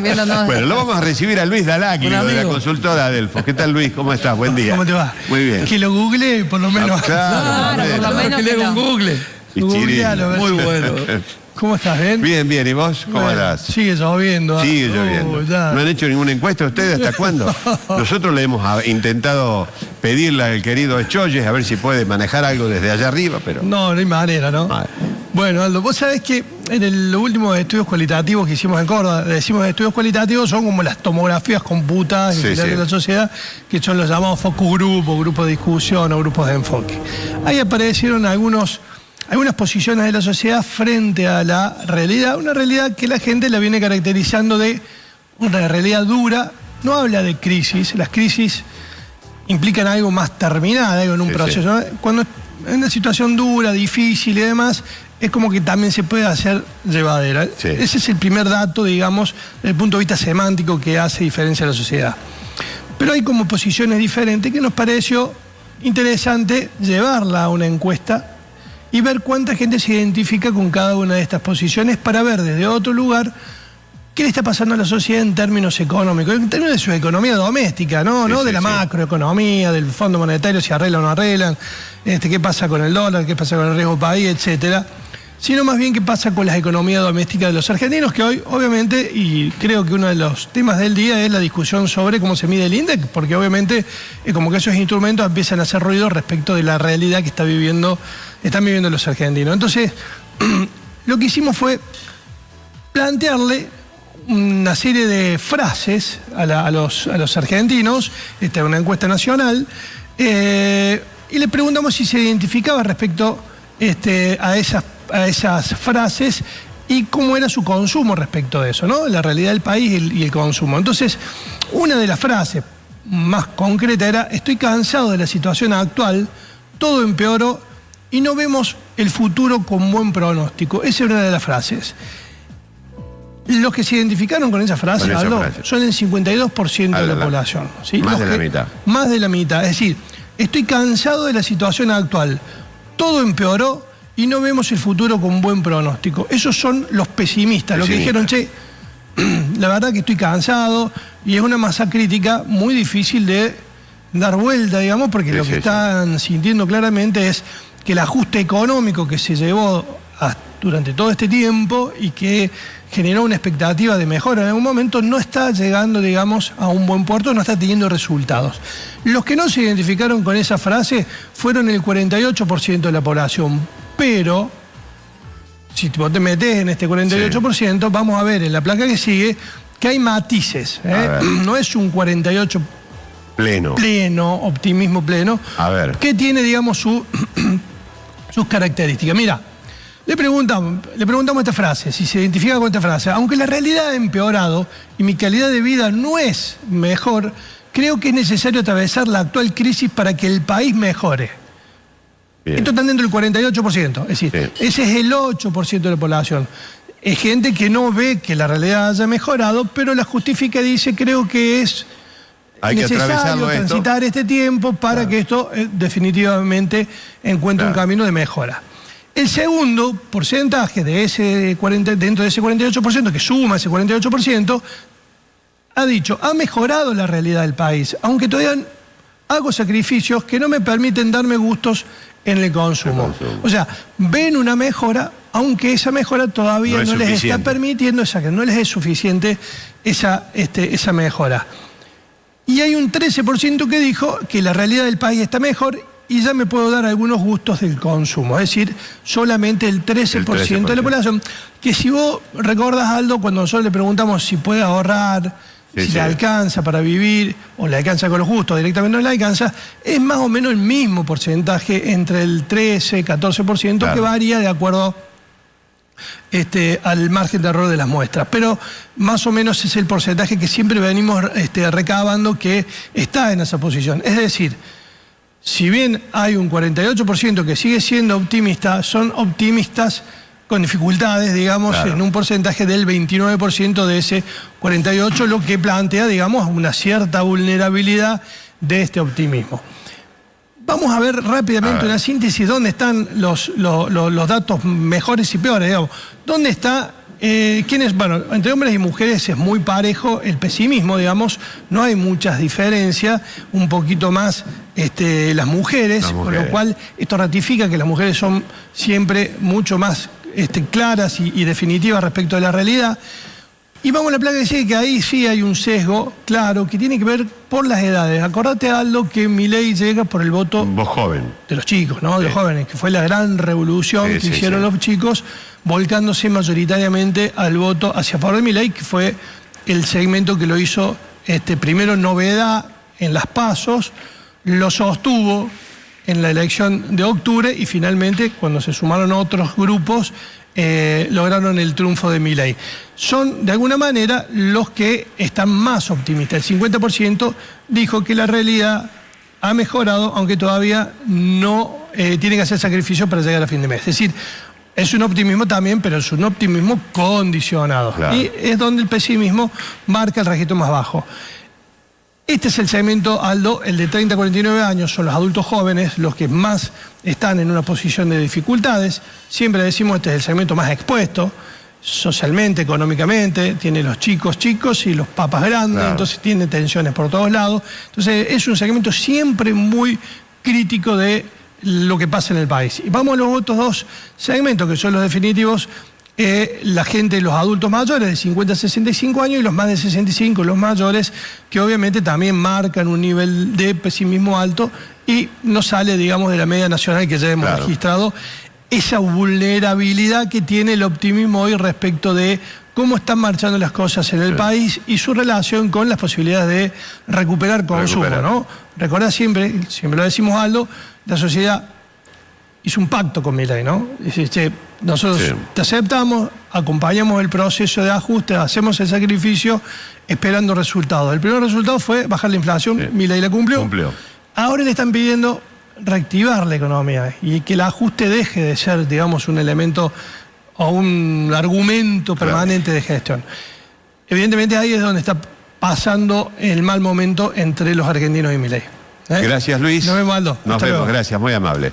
Bueno, lo vamos a recibir a Luis Dalacqui, de la consultora Adelfos. ¿Qué tal, Luis? ¿Cómo estás? Buen día. ¿Cómo te va? Muy bien. Que lo googleé, por lo menos. Claro, por lo menos que le haga un google. Googlealo, Muy bueno. ¿Cómo estás, Ben? Bien, bien. ¿Y vos? ¿Cómo Bueno, andás? sigue lloviendo. Sigue lloviendo. ¿No han hecho ninguna encuesta ustedes? ¿Hasta cuándo? Nosotros le hemos intentado pedirle al querido Echoyes a ver si puede manejar algo desde allá arriba, pero... No hay manera, ¿no? Vale. Bueno, Aldo, vos sabés que en los últimos estudios cualitativos que hicimos en Córdoba, decimos estudios cualitativos, son como las tomografías computadas de la sociedad, que son los llamados focus group, o grupos de discusión, o grupos de enfoque. Ahí aparecieron algunas posiciones de la sociedad frente a la realidad, una realidad que la gente la viene caracterizando de una realidad dura. No habla de crisis, las crisis implican algo más terminado, algo en un proceso. ¿No? Cuando en una situación dura, difícil y demás, es como que también se puede hacer llevadera. Sí. Ese es el primer dato, digamos, desde el punto de vista semántico que hace diferencia a la sociedad. Pero hay como posiciones diferentes que nos pareció interesante llevarla a una encuesta y ver cuánta gente se identifica con cada una de estas posiciones para ver desde otro lugar qué le está pasando a la sociedad en términos económicos, en términos de su economía doméstica, no de la macroeconomía, del Fondo Monetario, si arreglan o no arreglan, qué pasa con el dólar, qué pasa con el riesgo país, etcétera, sino más bien qué pasa con las economías domésticas de los argentinos, que hoy, obviamente, y creo que uno de los temas del día es la discusión sobre cómo se mide el índice, porque obviamente es como que esos instrumentos empiezan a hacer ruido respecto de la realidad que están viviendo los argentinos. Entonces, lo que hicimos fue plantearle una serie de frases a los argentinos, una encuesta nacional, y le preguntamos si se identificaba respecto a esas frases y cómo era su consumo respecto de eso, ¿no? La realidad del país y el consumo. Entonces, una de las frases más concretas era: estoy cansado de la situación actual, todo empeoró y no vemos el futuro con buen pronóstico. Esa era una de las frases. Los que se identificaron con esa frase, Aldo, son el 52% de la población. ¿Sí? Más de la mitad. Más de la mitad. Es decir, estoy cansado de la situación actual, todo empeoró y no vemos el futuro con buen pronóstico. Esos son los pesimistas, los que dijeron, che, la verdad que estoy cansado, y es una masa crítica muy difícil de dar vuelta, digamos, porque lo que están sintiendo claramente es que el ajuste económico que se llevó durante todo este tiempo y que generó una expectativa de mejora en algún momento, no está llegando, digamos, a un buen puerto, no está teniendo resultados. Los que no se identificaron con esa frase fueron el 48% de la población, pero si vos te metés en este 48%, vamos a ver en la placa que sigue que hay matices, no es un 48% pleno, optimismo pleno, que tiene, digamos, sus características. Mira, le preguntamos esta frase, si se identifica con esta frase: aunque la realidad ha empeorado y mi calidad de vida no es mejor, creo que es necesario atravesar la actual crisis para que el país mejore. Bien. Esto está dentro del 48%, es decir, ese es el 8% de la población. Es gente que no ve que la realidad haya mejorado, pero la justifica y dice: creo que es necesario transitar este tiempo para que esto definitivamente encuentre un camino de mejora. El segundo porcentaje de dentro de ese 48%, que suma ese 48%, ha dicho: ha mejorado la realidad del país, aunque todavía hago sacrificios que no me permiten darme gustos en el consumo. O sea, ven una mejora, aunque esa mejora todavía no les está permitiendo, no les es suficiente esa mejora. Y hay un 13% que dijo que la realidad del país está mejor y ya me puedo dar algunos gustos del consumo. Es decir, solamente el 13% de la población. Que si vos recordás, Aldo, cuando nosotros le preguntamos si puede ahorrar, si le alcanza para vivir, o le alcanza con los gustos, directamente no le alcanza, es más o menos el mismo porcentaje, entre el 13 y 14%, que varía de acuerdo al margen de error de las muestras. Pero más o menos es el porcentaje que siempre venimos recabando que está en esa posición. Es decir, si bien hay un 48% que sigue siendo optimista, son optimistas con dificultades, digamos, en un porcentaje del 29% de ese 48%, lo que plantea, digamos, una cierta vulnerabilidad de este optimismo. Vamos a ver rápidamente una síntesis, dónde están los datos mejores y peores, digamos. ¿Dónde está Bueno, entre hombres y mujeres es muy parejo el pesimismo, digamos, no hay muchas diferencias, un poquito más las mujeres, con lo cual esto ratifica que las mujeres son siempre mucho más claras y definitivas respecto de la realidad. Y vamos a la placa que dice que ahí sí hay un sesgo, claro, que tiene que ver por las edades. Acordate, Aldo, que Milei llega por el voto de los chicos, ¿no? De los jóvenes, que fue la gran revolución que hicieron los chicos, volcándose mayoritariamente al voto hacia favor de Milei, que fue el segmento que lo hizo primero novedad en las PASOs, lo sostuvo en la elección de octubre y finalmente, cuando se sumaron otros grupos, lograron el triunfo de Milei. Son, de alguna manera, los que están más optimistas. El 50% dijo que la realidad ha mejorado, aunque todavía no tiene que hacer sacrificios para llegar a fin de mes. Es decir, es un optimismo también, pero es un optimismo condicionado. Claro. Y es donde el pesimismo marca el registro más bajo. Este es el segmento, Aldo, el de 30 a 49 años, son los adultos jóvenes, los que más están en una posición de dificultades. Siempre decimos, este es el segmento más expuesto, socialmente, económicamente, tiene los chicos y los papas grandes, claro. Entonces tiene tensiones por todos lados. Entonces es un segmento siempre muy crítico de lo que pasa en el país. Y vamos a los otros dos segmentos, que son los definitivos. La gente, los adultos mayores de 50 a 65 años y los más de 65, los mayores, que obviamente también marcan un nivel de pesimismo alto y no sale, digamos, de la media nacional que ya hemos registrado, esa vulnerabilidad que tiene el optimismo hoy respecto de cómo están marchando las cosas en el país y su relación con las posibilidades de recuperar consumo, ¿no? Recordá siempre lo decimos, Aldo, la sociedad hizo un pacto con Milei, ¿no? Dice, nosotros te aceptamos, acompañamos el proceso de ajuste, hacemos el sacrificio esperando resultados. El primer resultado fue bajar la inflación, Milei la cumplió. Ahora le están pidiendo reactivar la economía y que el ajuste deje de ser, digamos, un elemento o un argumento permanente de gestión. Evidentemente ahí es donde está pasando el mal momento entre los argentinos y Milei. Gracias, Luis. Nos vemos, Aldo. Nos vemos, gracias, muy amable.